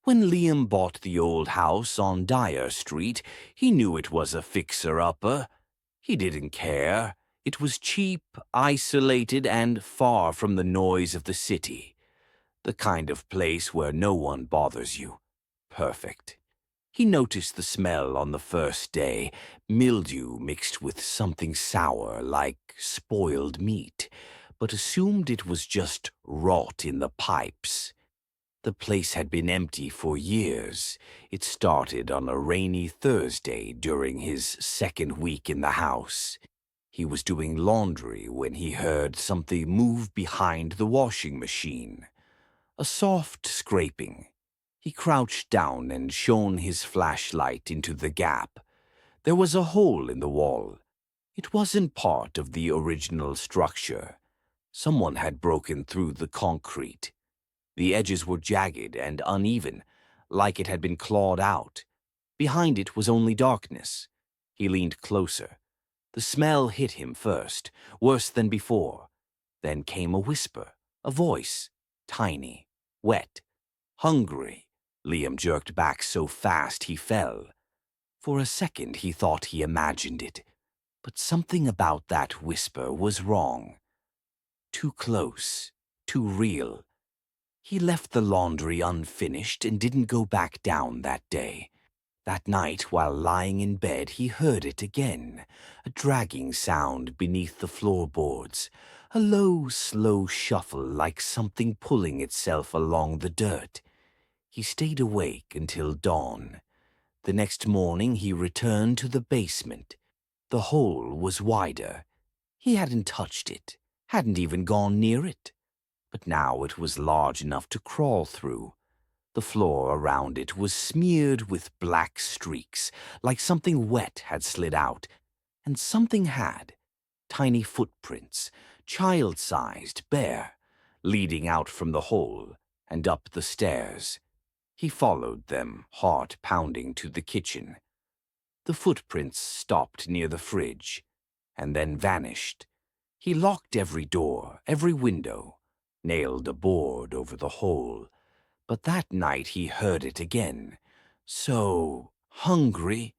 When Liam bought the old house on Dyer Street, he knew it was a fixer-upper. He didn't care. It was cheap, isolated, and far from the noise of the city. The kind of place where no one bothers you. Perfect. He noticed the smell on the first day, mildew mixed with something sour like spoiled meat, but assumed it was just rot in the pipes. The place had been empty for years. It started on a rainy Thursday during his second week in the house. He was doing laundry when he heard something move behind the washing machine. A soft scraping. He crouched down and shone his flashlight into the gap. There was a hole in the wall. It wasn't part of the original structure. Someone had broken through the concrete. The edges were jagged and uneven, like it had been clawed out. Behind it was only darkness. He leaned closer. The smell hit him first, worse than before. Then came a whisper, a voice, tiny, wet, hungry. Liam jerked back so fast he fell. For a second he thought he imagined it, but something about that whisper was wrong. Too close, too real. He left the laundry unfinished and didn't go back down that day. That night, while lying in bed, he heard it again, a dragging sound beneath the floorboards, a low, slow shuffle like something pulling itself along the dirt. He stayed awake until dawn. The next morning he returned to the basement. The hole was wider. He hadn't touched it, hadn't even gone near it. But now it was large enough to crawl through. The floor around it was smeared with black streaks, like something wet had slid out. And something had. Tiny footprints, child-sized, bare, leading out from the hole and up the stairs. He followed them, heart pounding, to the kitchen. The footprints stopped near the fridge, and then vanished. He locked every door, every window, nailed a board over the hole. But that night he heard it again. So hungry.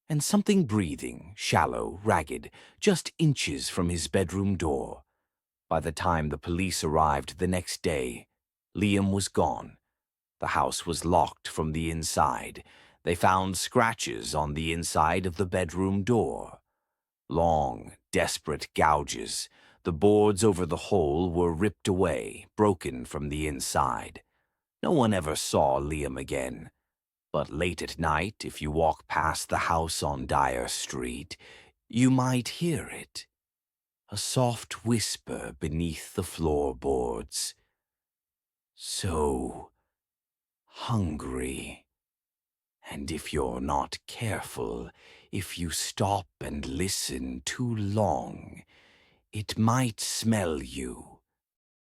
And something breathing, shallow, ragged, just inches from his bedroom door. By the time the police arrived the next day, Liam was gone. The house was locked from the inside. They found scratches on the inside of the bedroom door. Long, desperate gouges. The boards over the hole were ripped away, broken from the inside. No one ever saw Liam again. But late at night, if you walk past the house on Dyer Street, you might hear it. A soft whisper beneath the floorboards. So hungry. And if you're not careful, if you stop and listen too long, it might smell you.